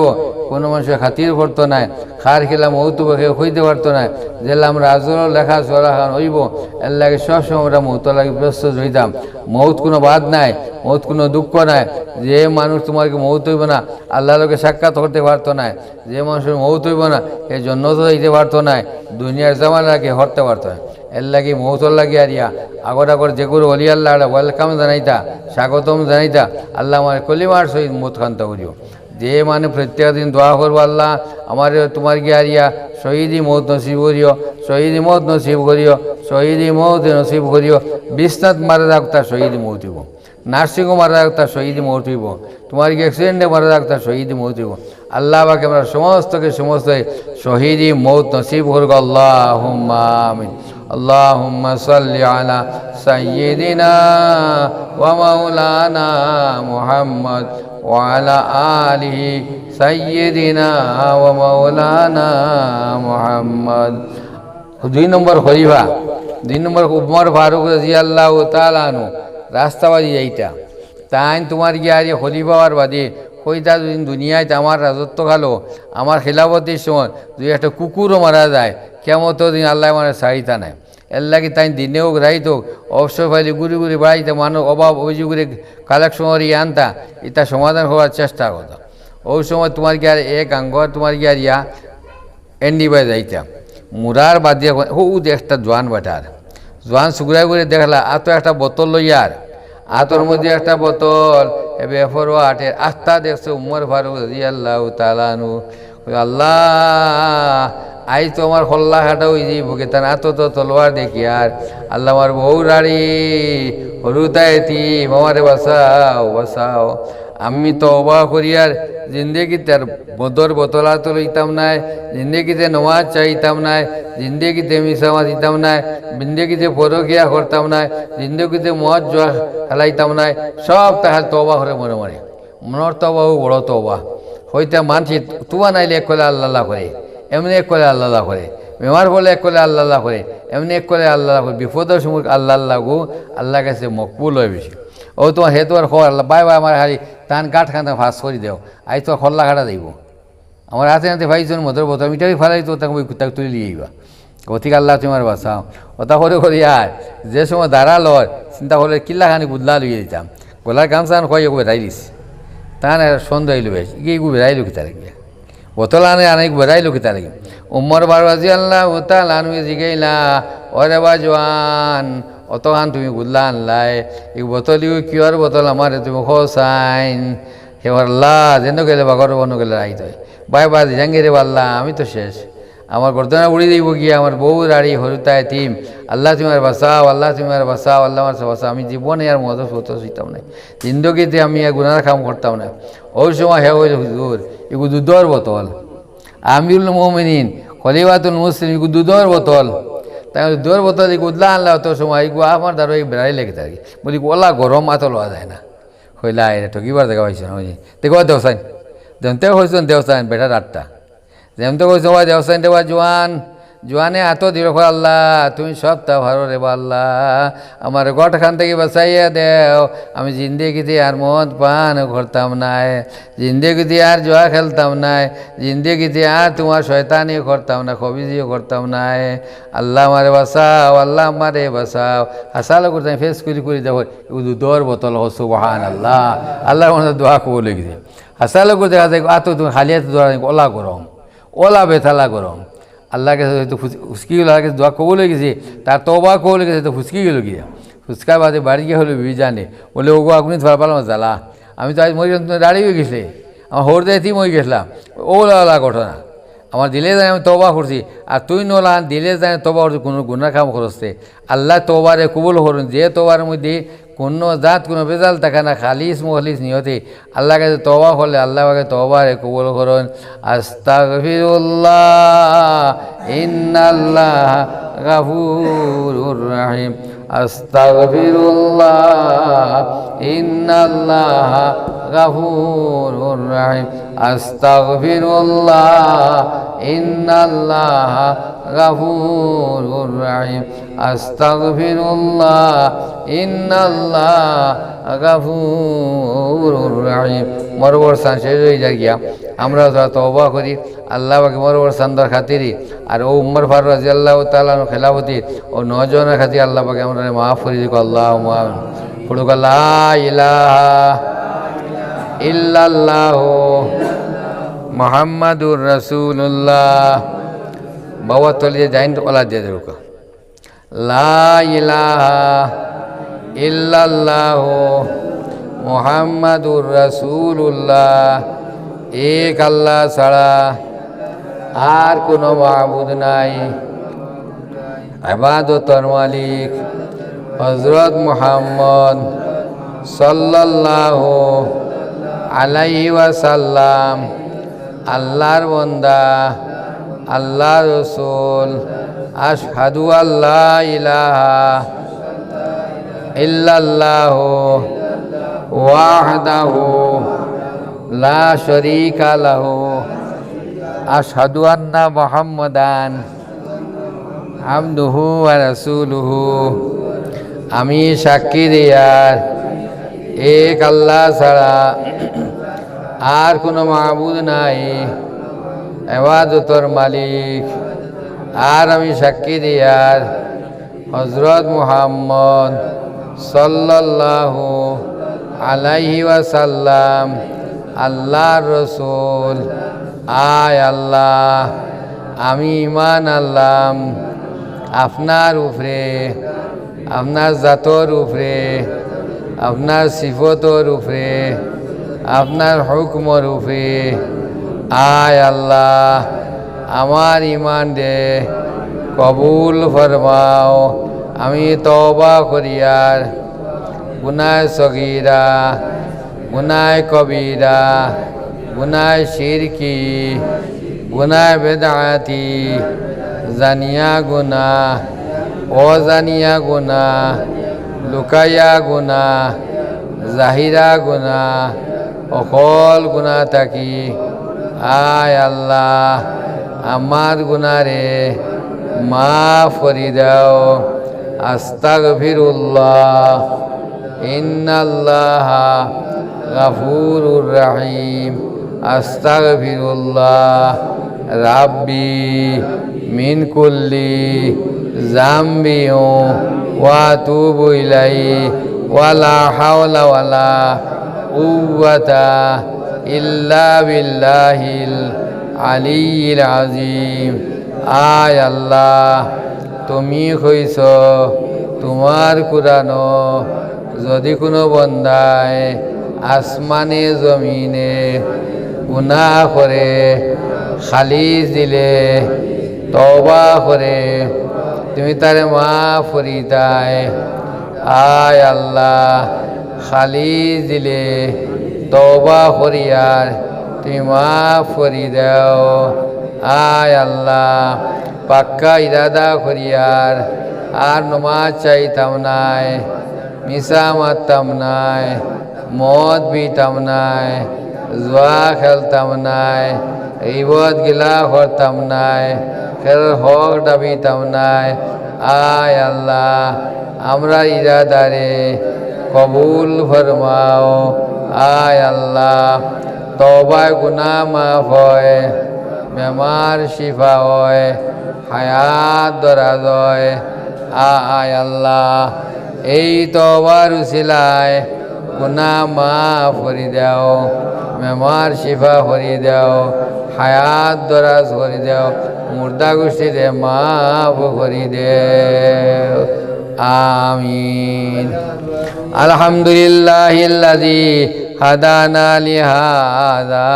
কোনো মানুষের খাতির করতো নাই, খার খেলা মৌত কেউ হইতে পারতো না, যেলা আমরা আজর লেখা চলা খান হইব এর লাগে সবসময় আমরা মৌত লাগে প্রস্তুত হইতাম। মৌত কোনো বাদ নাই, মৌত কোনো দুঃখ নাই। যে মানুষ তোমাকে মৌত হইব না আল্লাহ লোকে সাক্ষাৎ করতে পারতো না, যে মানুষের মৌত হইব না এই জন্য তো দিতে পারতো না, দুনিয়ার জামানাকে হরতে পারতো না। এর লাগে মৌতর লাগে আরিয়া আগর আগর যেগুলো অলি আল্লাহ ওয়েলকাম জানাইতা, স্বাগতম জানাইতা। আল্লাহ আমার কলিমার সহিত মৌত খান্তা করিও। যে মানে প্রত্যেক দিন দোয়া করবো, আল্লাহ আমার তোমার গিয়ারিয়া শহীদি মৌত নসিব করিও, শহীদি মৌত নসিব করিও, শহীদি মৌত নসিব করিও। বিশ্বনাথ মারা যাক তার শহীদি মৌত হইব, নার্সিংও মারা যাক তার শহীদি মৌত হইব, তোমার কি অ্যাক্সিডেন্টে মারা যাক তার শহীদি মৌত হইব। আল্লাহ বাকে আমরা সমস্তকে সমস্ত শহীদি মৌত নসিব করব। আল্লাহুম্মা আমিন। আল্লাহুম্মা সাল্লি আলা সাইয়্যিদিনা ওয়া মাওলানা মুহাম্মদ وعلى آله سيدنا ومولانا محمد। 2 নম্বর খলিফা, 2 নম্বর উমর ফারুক রাদিয়াল্লাহু তাআলা আনহু রাস্তাবাদী যাইতা, তাই তোমার গিয়ে আর খলিফা হওয়ার বাদে কইতা যদি দুনিয়ায় আমার রাজত্ব খালো, আমার খিলাফতির সময় যদি একটা কুকুরও মারা যায় কিয়ামত দিন আল্লাহ মানে ছাড়িতা নাই। এর লাগে তাই দিনেও রাইত অবসর পাইলে ঘুরে ঘুরে বাড়াইতে মানুষ অভাব অভিযোগের কালেকশন করিয়ে আনতা, এটা সমাধান হওয়ার চেষ্টা করতো। ওই সময় তোমার কি আর এক আঙ্গ তোমার কি আর ইয়া এন্ডি বাই যাইতাম মুরার বাদ দিয়ে একটা জোয়ান বাটার জোয়ান সুগুড়াই করে দেখলা আত একটা বোতল লইয়ার, আতর মধ্যে একটা বোতল এবে এফরও আটের আস্তা দেখছে উমর ফারুক রাদিয়াল্লাহু তাআলা আনহু। আল্লাহ আই তো আমার খল্লা খাটা হয়ে যাই ভোগে তার এত তো তলোয়ার দেখি আর আল্লাহ আমার বউ রাড়ি হরুতায় তিম আমারে বাঁচাও বাঁচাও। আমি তো অবাক করি আর জিন্দেগিতে আর মদর বোতলা তো লইতাম নাই, জিন্দেগিতে নমাজ চাইতাম নাই, জিন্দেগিতে মিসামা দিতাম নাই, জিন্দেগিতে পরকিয়া করতাম নাই, জিন্দেগিতে মদ জোয়া খেলাইতাম নাই, সব তাহার তবা করে মনে মনে মনের তবাও বড় তবা হইতে মানছি। তুয়া নাইলে এক করে আল্লাহ করে, এমনি এক করে আল্লাহ করে, বেমার বলে এক করে আল্লাহ করে, এমনি এক করে আল্লাহ করে, বিপদের সময় আল্লাহ গো আল্লাহ কাছে মকবুল হয় বেশি। ও তোমার হে তোমার খবর আল্লাহ বাই বাই আমার হারি টান কাঠ খান ফাঁস করে দেও, আই তো খল্লা খাটা দিব আমার হাতে হাতে ভাইজন মধুর বোতল মিটাই ফেলাই তো তাকে তাকে তুলে নিয়ে যাইবা। গতিকে আল্লাহ তোমার বাঁচাও ওটা করে করি আর যে সময় দাঁড়ালো চিন্তা করলে কিল্লাখানি গুদলা লুইয়ে দিতাম, গোলার গামছান খোয়াই বেড়াই দিস তা না সন্দেহ হইল বেশ গিয়ে বেড়াইলো কি তার গিয়ে বোতল আনে আনে বেড়াইলো কি তার গিয়ে। উমর রাদিয়াল্লাহু তাআলা আনহু জিগাইলা ওরে বা জওয়ান অতখান তুমি গুদলা আনলাই এই বোতল কিয়র বোতল আমার তুমি খোসাইন হেবার আল্লাহ যেন গেলে বা গর্ব গেলে রাইত হয় বাই বাই জাঙ্গি রে আল্লাহ আমি তো শেষ, আমার গর্দনা উড়ি দিব গিয়ে আমার বউ রাড়ি হরুতায় তিম, আল্লাহ তোমার বাঁচাও আল্লাহ তোমার বাঁচাও আল্লাহ আমার বাঁচাও। আমি জীবনে আর মতো সতো শুইতাম না, জিন্দগিতে আমি গুনার কাম করতাম না। ওই সময় হে হইল হুজুর এগু দুধর বোতল, আমিরুল মুমিনিন খলিফাতুল মুসলিম এগু দুধর বোতল, তাই দুধর বোতল উদলা আনলা অত সময় এগু আমার দ্বারা এই বেড়াই লেগে থাকি বলি ওলা গরম মাতো লওয়া যায় না হইলা এটা ঠকিবার দেখা পাইছে না বুঝি দেখো দেওসাইন যেমতে হয়েছেন দেওসাইন বেটার 8টা যেমতে কইছো ভাই দেওসাইন দেওয়া জোয়ান জোয়ানে এত দিল আল্লাহ তুমি সব তা ভালো রে আল্লাহ আমার গটখান থেকে বাঁচাইয়া দেও, আমি জিন্দেগিতে আর মদ পান করতাম নাই, জিন্দেগিতে আর জোয়া খেলতাম নাই, জিন্দেগিতে আর তোমার শয়তানিও করতাম না, খবিজিও করতাম নাই। আল্লাহ আমারে বাঁচাও আল্লাহ আমারে বাঁচাও। হাসালো করতাম ফেস করে দেখো দুধর বোতল সুবহান আল্লাহ আল্লাহর মধ্যে দোয়া কবুল হয়ে গেছে। হাসালো করে দেখা যায় আত তুমি খালি হাতে দোয়া ওলা গরম ওলা বেথালা গরম, আল্লাহ কাছে হয়তো ফুসকি গেল, আল্লাহ কাছে দোয়া কবুল হয়ে গেছে, তার তবা কবুল হয়ে গেছে তো ফুসকি গেল গিয়া ফুচকা বাদে বাড়ি গিয়ে হলো বিবি জানে বলে ওগো আপনি ধরা পারলাম জ্বালা আমি তো আজ মরি দাঁড়িয়ে হয়ে গেছে আমার হোর দেয়তেই মই গেছিলাম ওলা ঘটনা আমার দিলে যায় আমি তবা করছি আর তুই নোলা দিলে যায় তবা করছি কোনো গুনার কাম করছে আল্লাহ তবারে কবুল করুন, যে তবার মধ্যে কোনো জাত কোনো বেজাল থাকে না, খালিস মখলিস নিয়তে আল্লাহ কাছে তবা করলে আল্লাহ কাছে তবারে কবুল করুন। আস্তাগফিরুল্লাহ ইন্নাল্লাহ গাফুরুর রাহিম। আস্তাগফিরুল্লাহ ইন্নাল্লাহ গাফুরুর রহিম আস্তাগফিরুল্লাহ ইন্নাল্লাহ গাফুরুর রহিম আস্তাগফিরুল্লাহ ইন্নাল্লাহ গাফুরুর রহিম। মরবর সান শেষ হয়ে যায় গিয়া আমরা তওবা করি আল্লাহ পাকে মরবর সান্দর খাতিরি আর ও উমর ফারুক রাদিয়াল্লাহু তাআলা খেলাফতি ও নজনের খাতির আল্লাহ পাকে আমরা মাফ করে দিক। আল্লাহুম্মা আমিন। পড়ুক লা ইলাহা ইল্লাল্লাহু মুহাম্মাদুর রাসূলুল্লাহ। বাবা তলিয়ে যাইন ওলা দিয়ে দেব লা ইলাহা ইল্লাল্লাহু মুহাম্মাদুর রাসূলুল্লাহ। এক আল্লাহ ছাড়া আর কোনো মাবুদ নাই, ইবাদতের মালিক হযরত মুহাম্মদ সাল্লাল্লাহু আলাইহি ওয়াসাল্লাম আল্লাহর বান্দা আল্লাহর রাসূল। আশহাদু আল্লা ইলাহা ইল্লাল্লাহু ওয়াহদাহু লা শারীকা লাহু আশহাদু আন্না মুহাম্মাদান আবদুহু ওয়া রাসূলুহু। আমি সাক্ষী দিয়ার এক আল্লাহ ছাড়া আর কোনো মাবুদ নাই, ইবাদতের মালিক। আর আমি সাক্ষী দিয়ার হযরত মুহাম্মদ সাল্লাল্লাহু আলাইহি ওয়াসাল্লাম আল্লাহর রাসূল। আয় আল্লাহ, আমি ঈমান আনলাম আপনার উপরে, আপনার জাতর উপরে, আপনার সিফতর উপরে, আপনার হুকমর উপরে। আয় আল্লাহ, আমার ঈমান দে কবুল ফরমাও। আমি তওবা করিয়ার গুনাহ সগীরা, গুনাহ কবীরা, গুনাহ শিরকি, গুনাহ বেদাতি, জানিয়া গুনাহ, অজানিয়া গুনাহ, লুকাইয়া গুনাহ, জাহিরা গুনাহ, অকল গুনাহ থাকি আয় আল্লাহ আমার গুনারে মাফ করে দাও। আস্তাগফিরুল্লাহ ইন্নাল্লাহা গাফুরুর রহিম। আস্তাগফিরুল্লাহ রাব্বি মিন কুল্লি জামবিও ওয়া আতুবু ইলাইহি ওয়ালা হাওলা ওয়ালা কুওয়াতা ইল্লা বিল্লাহিল আলিয়্যিল আযীম। আয় আল্লাহ, তুমি কইছ তোমার কুরআন যদি কোনো বন্দায় আসমানে জমিনে গুনাহ করে খালিস দিলে তওবা করে তুমি তারে মাফ করি দায়। আয় আল্লাহ, খালিস দিলে তওবা করিয়ার তুমি মাফ করি দাও। আয় আল্লাহ, পাক্কা ইরাদা করিয়ার আর নমাজ চাইতাম নাই, মিশা মারতাম নাই, মদ পিতাম নাই, জুয়া খেলতাম নাই, ইবাদত গিলা করতাম নাই, ফের হক দাবিতাম নাই। আয় আল্লাহ, আমরা ইরাদারে কবুল ফরমাও। আয় আল্লাহ, তওবায় গুনাহ মাফ হয়, বেমার শিফা হয়, হায়াত দরাজ হয়। আয় আল্লাহ, এই তওবার উসিলায় গুনাহ মাফ করে দাও, বেমার শিফা করে দাও, হায়াত দরাজ করে দাও, মুর্দা গোষ্ঠীতে মাফ করে দেও। আমিন। আলহামদুলিল্লাহিল্লাযী হাদানা লিহাযা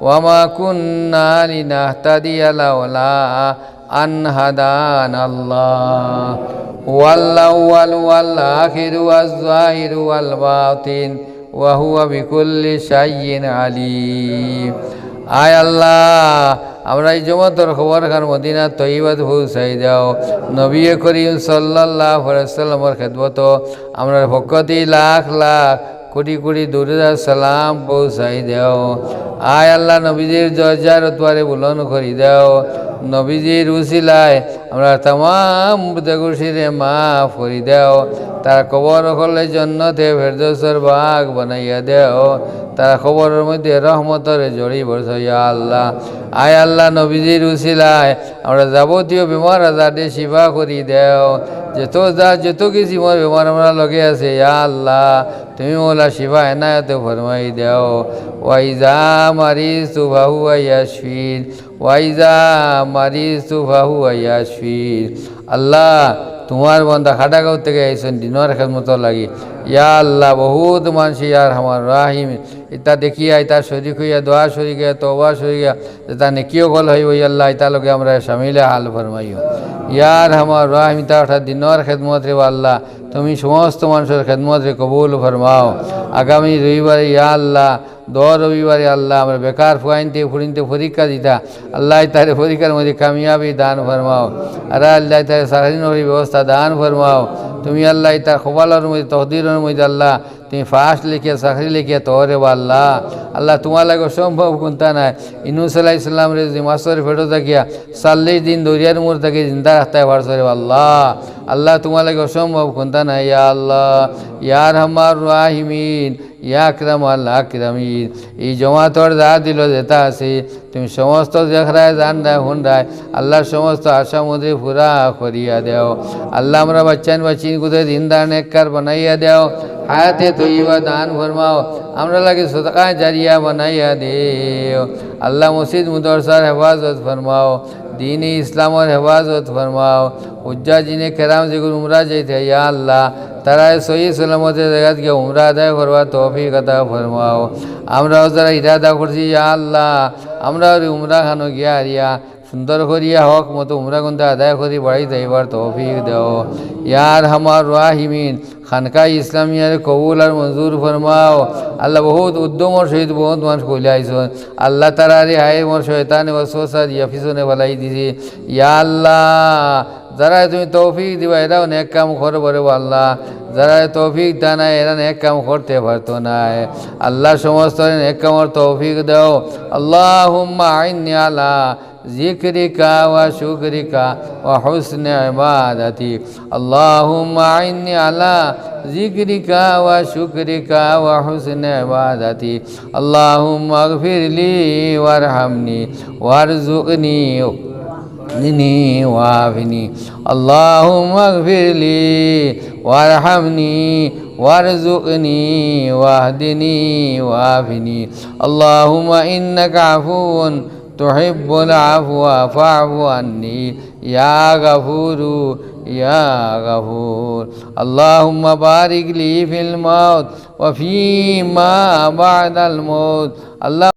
ওয়া মা কুন্না লিনাহতাদিয়া লাওলা আন হাদানাল্লাহ। হুয়াল আউয়াল ওয়াল আখিরু ওয়াজ যাহিরু ওয়াল বাতিন ওয়া হুয়া বিকুল্লি শাইইন আলীম। আয় আল্লাহ আমরা এই জমাতর খবর খান মদিনা তৈবাত পৌঁছাই দাও। নবী করিম সাল্লাল্লাহু আলাইহি ওয়াসাল্লামের খেদমত আমরা ভক্তি লাখ লাখ কোটি কোটি দুরুদ সালাম পৌঁছাই দাও। আয় আল্লাহ নবীজির দরজার তোয়ারে বুলন করি দাও। নবীজির উসিলায় আমরা তামাম গুনাহগুলো মাফ করে দাও। তার কবর হলে জান্নাতে ফেরদৌসের বাগ বানাইয়া দাও। তার কবরের মধ্যে রহমতের জড়ি বর্ষা ইয়া আল্লাহ। আয় আল্লাহ নবীজির উসিলায় আমরা যাবতীয় বেমার আজারে শিফা করি দাও। যত কিছু বেমার আমরা লগে আছে ইয়া আল্লাহ তুমি মোলা শিফা এনায়ত ফরমাই দাও। ওয়াইজা মারিজতু ফাহুয়া ইয়াশফিন ওয়াইজা মারিজতু ফাহুয়া ইয়াশফিন। আল্লাহ তোমার বন্দা খাটাগাঁও থেকে আইসেন দিনের খেদমত লাগি ইয়া আল্লাহ বহুত মানুষ ইয়ার আমার রাহিম ইতা দেখিয়া ইতা শরিক হইয়া দোয়া শরিক হইয়া তওবা শরিক হইয়া যেটা নেকিও গল হইব আল্লাহ ইতা লগে আমরা শামিলে হাল ফরমাইও ইয়ার আমার রাহিম ইতা অর্থাৎ দিনের খেদমত রে আল্লাহ তুমি সমস্ত মানুষের খেদমত রে কবুল ফরমাও। আগামী রবিবারে ইয়া আল্লাহ রবিবারে আল্লাহ আমরা বেকার ফুয়াইনতে ফুরিনতে পরীক্ষা দিতা আল্লাহ তার পরীক্ষার মধ্যে কামিয়াবি দান ফরমাও। আর আল্লাহ তার সারাদিন ব্যবস্থা দান ফরমাও। তুমি আল্লাহ তার খোবালের মধ্যে তহদিরের মধ্যে আল্লাহ তুমি ফার্স্ট লিখিয়া চাকরি লিখিয়া তোরে আল্লাহ আল্লাহ তোমার লাগে অসম্ভব কোনটা নাই। ইনুস আলাইহিস সালাম রে মাসরে ফেটো থাকিয়া 40 দিন দরিয়ার মোড় থেকে জিন্দা রাখতে পারছো রে আল্লাহ আল্লাহ তোমার লাগে অসম্ভব কোনটা নাই ইয়া আল্লাহ ইয়া আরহামার রাহিমিন ইয়া আকরামাল আকরামিন। এই জমাতর যা দিল যেটা আছে তুমি সমস্ত দেখরায় জান রায় হুন রায় আল্লাহর সমস্ত আশা মধ্যে পুরা করিয়া দেও। আল্লাহ আমরা বাচ্চান বাচ্চিন কোথায় দিনদার নেককার বানাইয়া দেও। হায়াতে তৈবা দান ফরমাও। আমরা লাগে সদকা জারিয়া বানাইয়া দেও। আল্লাহ মসজিদ মুদরসার হেফাজত ফরমাও। दीन इस्लामर हेफाजत फरमाओ। उज्जा जिन्हें कराम जिगर उमरा जाते या अल्लाह तारा सही सलामत जगत के उमरा अदाय करवा तौफीक अता फरमाओ। আমরা যারা ইরাদা করছি ইয়া আল্লাহ আমরা উমরা খানো গিয়া হারিয়া সুন্দর করিয়া হক মতো উমরা গুন্দা আদায় করি বাড়ি যাইবার তৌফিক দেও। ইয়ার হামার রাহিমিন খানকা ইসলামিয়ার কবুল আর মঞ্জুর ফরমাও। আল্লাহ বহুত উদ্যমর সহিত বহুত মানুষ কইলে আইসন আল্লাহ তারা রে হায় মোর শয়তানে ওয়াসওয়াসা দিয়া পিছনে ফেলাই দিছে ইয়া আল্লাহ যারা তুমি তৌফিক দিবা এরাও নেক কাম করবে রে আল্লাহ। যারা তৌফিক দা নাই এরা নেক কাম করতে পারতো না আল্লাহ সমস্ত নেক কামর তৌফিক দাও। আল্লাহুম্মা আইন্নি আলা যিকরিকা ওয়া শুকরিকা ওয়া হুসনি ইবাদাতিক। আল্লাহুম্মা আইন্নি আলা যিকরিকা ওয়া শুকরিকা ওয়া হুসনি ইবাদাতিক। আল্লাহুম্মা আগফিরলি ওয়ারহামনি ওয়ারযুকনি ওয়াফিনি। আল্লাহুম্মা আগফিরলি ওয়ারহামনি ওয়ারযুকনি ওয়াহদিনি ওয়াফিনি। আল্লাহুম্মা ইন্নাকা আফুউন তুহিব্বুল আফওয়া ফা'ফু আন্নি ইয়া গফুরু ইয়া গফুর। আল্লাহুম্মা বারিক লি ফিল মাউত ওয়া ফীমা বা'দাল মাউত। আল্লাহ